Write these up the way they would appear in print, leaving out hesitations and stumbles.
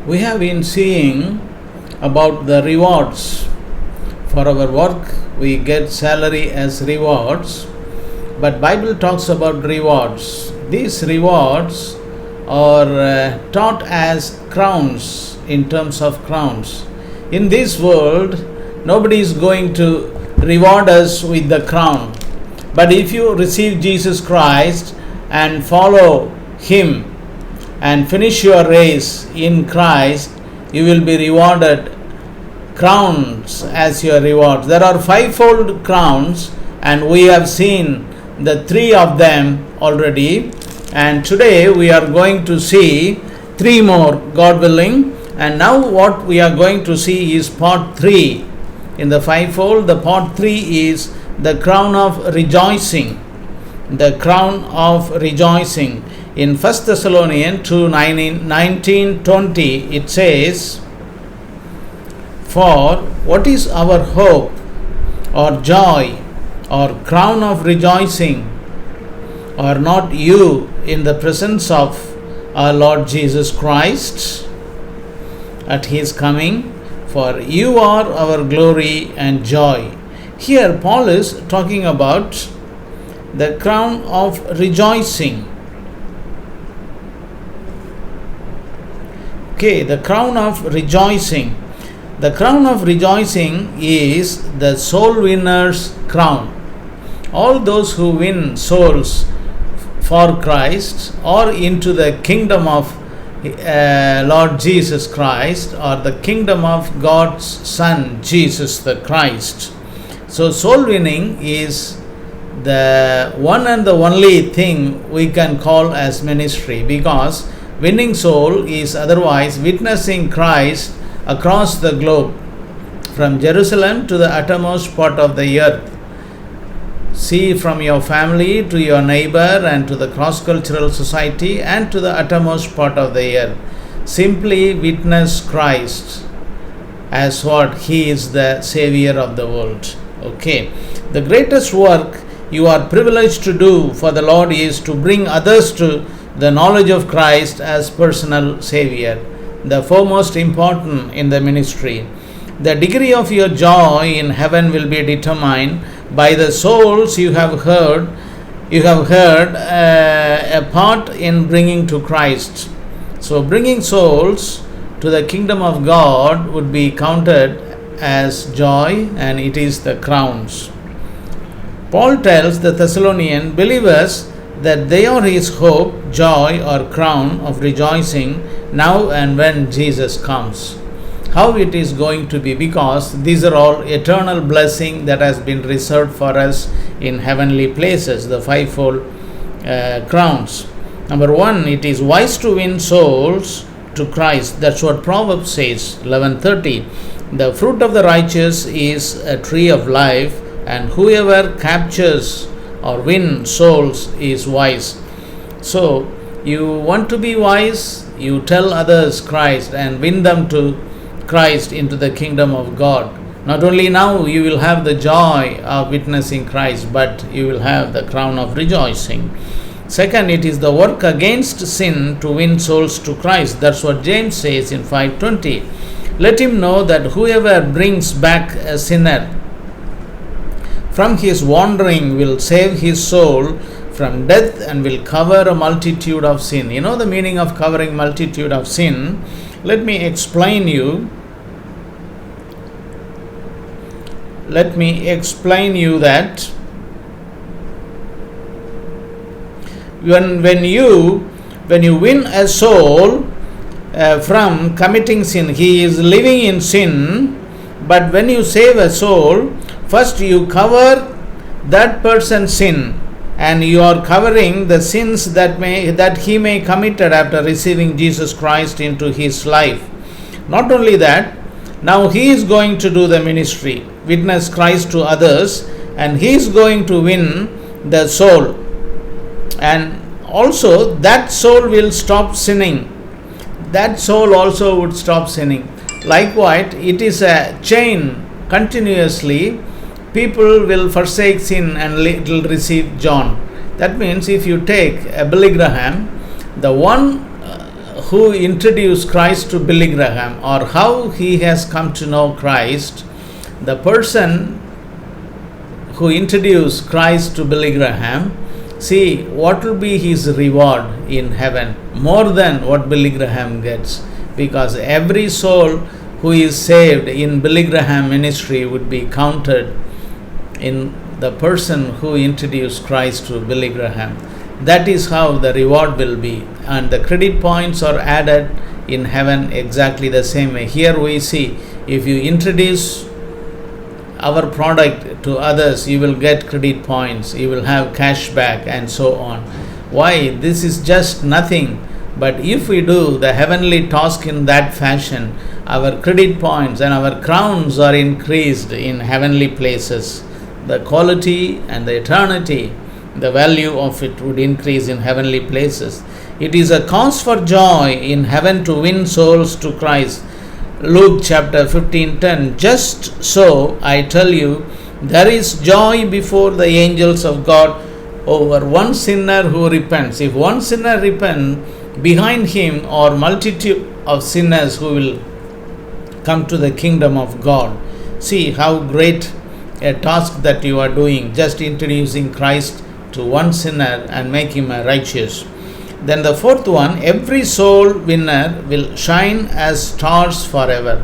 We have been seeing about the rewards. For our work, we get salary as rewards, but Bible talks about rewards. These rewards are taught as crowns, in terms of crowns. In this world, nobody is going to reward us with the crown. But if you receive Jesus Christ and follow Him and finish your race in Christ, you will be rewarded crowns as your reward. There are fivefold crowns, and we have seen the three of them already. And today we are going to see three more, God willing. And now what we are going to see is part 3 in the fivefold. The part 3 is the crown of rejoicing. The crown of rejoicing. In 1 Thessalonians 2:19-20 it says, "For what is our hope or joy or crown of rejoicing? Are not you in the presence of our Lord Jesus Christ at His coming? For you are our glory and joy." Here Paul is talking about the crown of rejoicing. Okay, the crown of rejoicing. The crown of rejoicing is the soul winner's crown. All those who win souls for Christ or into the kingdom of Lord Jesus Christ, or the kingdom of God's Son, Jesus the Christ. So soul winning is the one and the only thing we can call as ministry, because winning soul is otherwise witnessing Christ across the globe, from Jerusalem to the uttermost part of the earth. See, from your family to your neighbor and to the cross-cultural society and to the uttermost part of the earth. Simply witness Christ as what He is the Savior of the world. Okay. The greatest work you are privileged to do for the Lord is to bring others to the knowledge of Christ as personal Savior, the foremost important in the ministry. The degree of your joy in heaven will be determined by the souls you have heard a part in bringing to Christ. So bringing souls to the kingdom of God would be counted as joy, and it is the crowns. Paul tells the Thessalonian believers that they are his hope, joy, or crown of rejoicing now and when Jesus comes. How it is going to be, because these are all eternal blessing that has been reserved for us in heavenly places, the fivefold crowns. Number 1, it is wise to win souls to Christ. That's what Proverbs says, 11:30. The fruit of the righteous is a tree of life, and whoever captures or wins souls is wise. So, you want to be wise, you tell others Christ and win them to Christ into the kingdom of God. Not only now you will have the joy of witnessing Christ, but you will have the crown of rejoicing. Second, it is the work against sin to win souls to Christ. That's what James says in 5:20. Let him know that whoever brings back a sinner from his wandering will save his soul from death and will cover a multitude of sin. You know the meaning of covering multitude of sin? Let me explain you that when you win a soul from committing sin, he is living in sin, but when you save a soul, first you cover that person's sin, and you are covering the sins that he may committed after receiving Jesus Christ into his life. Not only that, now he is going to do the ministry, witness Christ to others, and he is going to win the soul, and also that soul will stop sinning. That soul also would stop sinning. Likewise, it is a chain. Continuously people will forsake sin and it will receive John. That means if you take a Billy Graham, the one who introduced Christ to Billy Graham, or how he has come to know Christ, the person who introduced Christ to Billy Graham, see what will be his reward in heaven, more than what Billy Graham gets, because every soul who is saved in Billy Graham ministry would be counted in the person who introduced Christ to Billy Graham. That is how the reward will be, and the credit points are added in heaven exactly the same way. Here we see, if you introduce our product to others, you will get credit points, you will have cash back, and so on. Why? This is just nothing, but if we do the heavenly task in that fashion, our credit points and our crowns are increased in heavenly places. The quality and the eternity, the value of it would increase in heavenly places. It is a cause for joy in heaven to win souls to Christ. Luke chapter 15:10. Just so I tell you, there is joy before the angels of God over one sinner who repents. If one sinner repents, behind him are multitude of sinners who will come to the kingdom of God. See how great a task that you are doing, just introducing Christ to one sinner and make him a righteous. Then the fourth one, every soul winner will shine as stars forever.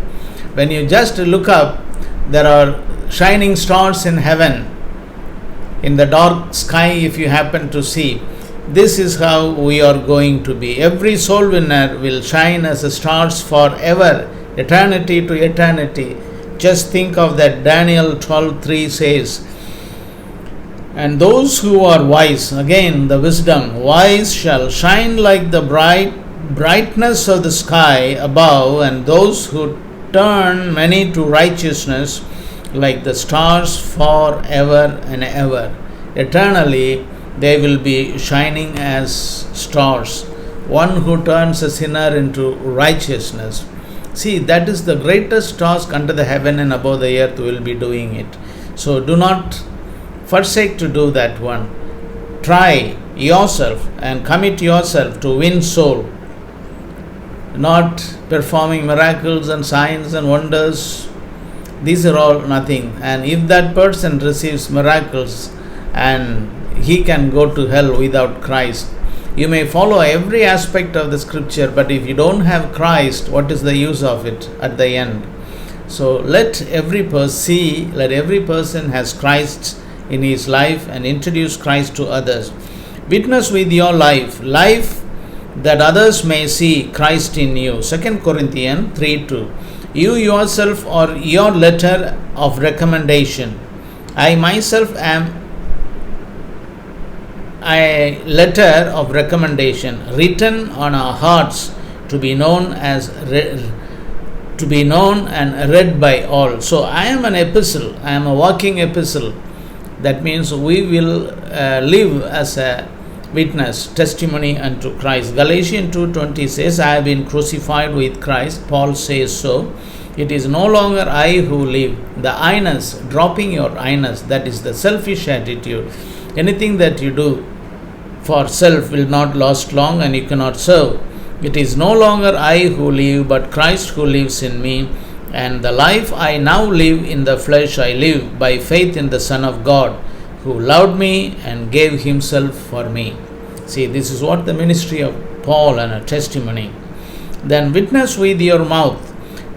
When you just look up, there are shining stars in heaven, in the dark sky if you happen to see. This is how we are going to be. Every soul winner will shine as stars forever, eternity to eternity. Just think of that. Daniel 12:3 says, and those who are wise, again the wisdom, wise shall shine like the brightness of the sky above, and those who turn many to righteousness like the stars forever and ever. Eternally they will be shining as stars. One who turns a sinner into righteousness. See, that is the greatest task under the heaven and above the earth will be doing it. So do not forsake to do that one. Try yourself and commit yourself to win soul, not performing miracles and signs and wonders. These are all nothing. And if that person receives miracles and he can go to hell without Christ, you may follow every aspect of the scripture, but if you don't have Christ, what is the use of it at the end? So let every person has Christ in his life and introduce Christ to others. Witness with your life that others may see Christ in you. 2 Corinthians 3:2. You yourself are your letter of recommendation. I myself am a letter of recommendation written on our hearts to be known and read by all. So I am an epistle. I am a walking epistle. That means we will live as a witness, testimony unto Christ. Galatians 2:20 says, I have been crucified with Christ. Paul says so. It is no longer I who live. The I-ness, dropping your I-ness, that is the selfish attitude. Anything that you do for self will not last long and you cannot serve. It is no longer I who live, but Christ who lives in me. And the life I now live in the flesh, I live by faith in the Son of God, who loved me and gave himself for me. See, this is what the ministry of Paul and a testimony. Then witness with your mouth,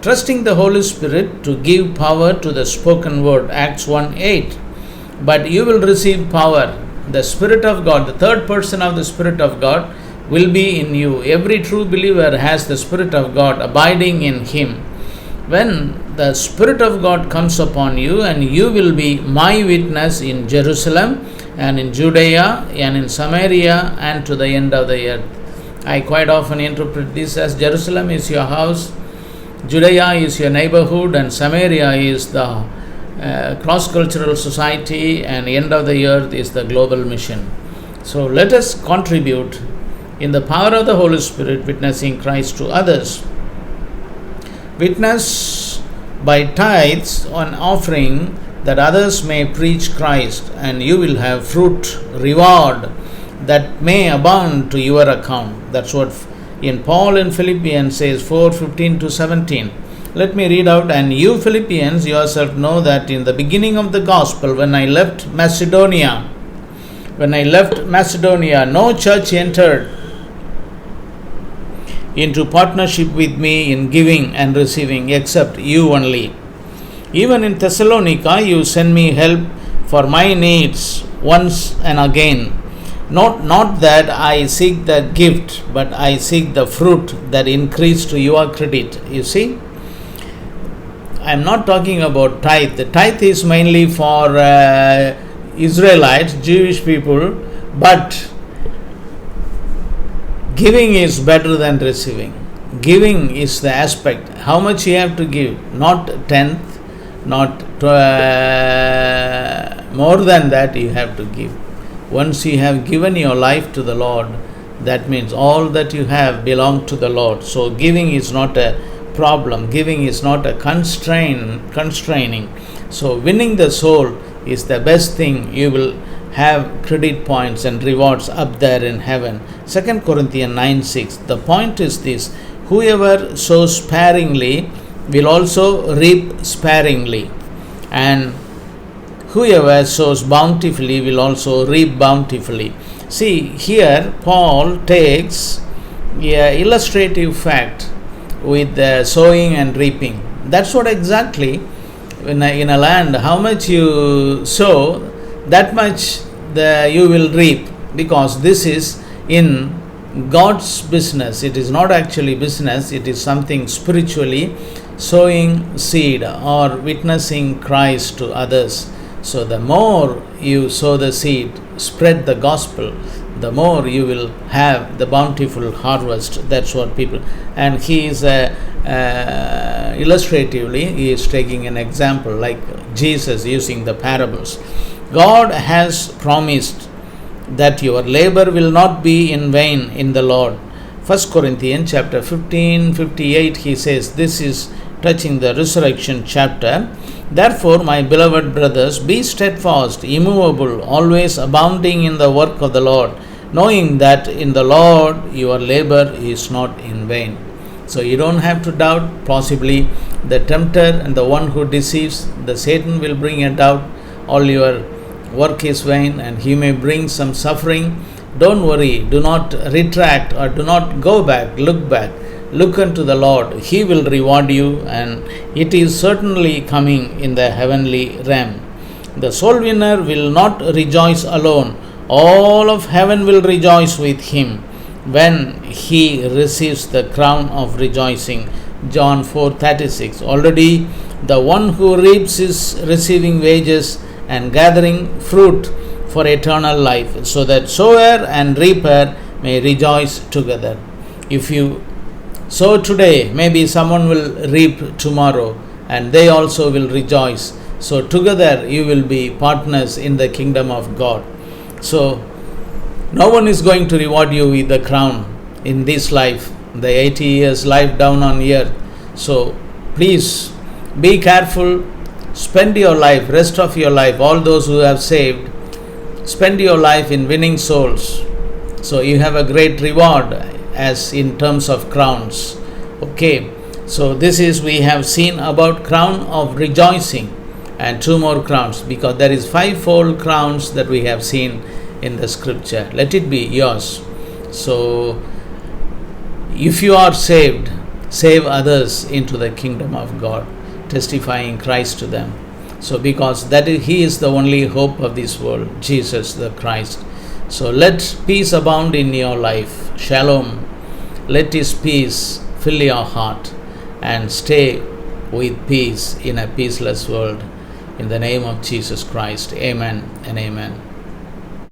trusting the Holy Spirit to give power to the spoken word. Acts 1:8. But you will receive power. The Spirit of God, the third person of the Spirit of God, will be in you. Every true believer has the Spirit of God abiding in him. When the Spirit of God comes upon you, and you will be my witness in Jerusalem and in Judea and in Samaria and to the end of the earth. I quite often interpret this as Jerusalem is your house, Judea is your neighborhood, and Samaria is the cross-cultural society, and end of the earth is the global mission. So let us contribute in the power of the Holy Spirit, witnessing Christ to others. Witness by tithes on offering, that others may preach Christ, and you will have fruit, reward that may abound to your account. That's what In Paul in Philippians says 4:15 to 17. Let me read out. And you Philippians yourself know that in the beginning of the gospel, when I left Macedonia, no church entered into partnership with me in giving and receiving except you only. Even in Thessalonica, you send me help for my needs once and again. Not that I seek the gift, but I seek the fruit that increase to your credit. You see, I am not talking about tithe. The tithe is mainly for Israelites, Jewish people, but giving is better than receiving. Giving is the aspect. How much you have to give, not tenth, not more than that you have to give. Once you have given your life to the Lord, that means all that you have belong to the Lord. So giving is not a problem. Giving is not a constraining. So winning the soul is the best thing. You will have credit points and rewards up there in heaven. 2 Corinthians 9:6. The point is this: whoever sows sparingly will also reap sparingly, and whoever sows bountifully will also reap bountifully. See, here Paul takes an illustrative fact with the sowing and reaping. That's what exactly in a land, how much you sow, that much you will reap, because this is in God's business. It is not actually business, it is something spiritually, sowing seed or witnessing Christ to others. So the more you sow the seed, spread the gospel, the more you will have the bountiful harvest. That's what people. And he is illustratively, he is taking an example like Jesus using the parables. God has promised that your labor will not be in vain in the Lord. 1 Corinthians chapter 15:58, he says, this is touching the resurrection chapter. Therefore, my beloved brothers, be steadfast, immovable, always abounding in the work of the Lord, knowing that in the Lord your labor is not in vain. So you don't have to doubt. Possibly the tempter and the one who deceives, the Satan will bring a doubt. All your work is vain, and he may bring some suffering. Don't worry. Do not retract or do not go back. Look back. Look unto the Lord. He will reward you, and it is certainly coming in the heavenly realm. The soul winner will not rejoice alone. All of heaven will rejoice with him when he receives the crown of rejoicing. John 4:36. Already the one who reaps is receiving wages and gathering fruit for eternal life, so that sower and reaper may rejoice together. If you sow today, maybe someone will reap tomorrow, and they also will rejoice. So together you will be partners in the kingdom of God. So no one is going to reward you with the crown in this life, the 80 years life down on earth. So please be careful. Spend your life, rest of your life, all those who have saved, spend your life in winning souls. So you have a great reward as in terms of crowns. Okay, so this is, we have seen about crown of rejoicing and two more crowns, because there is fivefold crowns that we have seen in the scripture. Let it be yours. So if you are saved, save others into the kingdom of God, testifying Christ to them. So because he is the only hope of this world, Jesus the Christ. So let peace abound in your life. Shalom. Let his peace fill your heart, and stay with peace in a peaceless world. In the name of Jesus Christ. Amen and amen.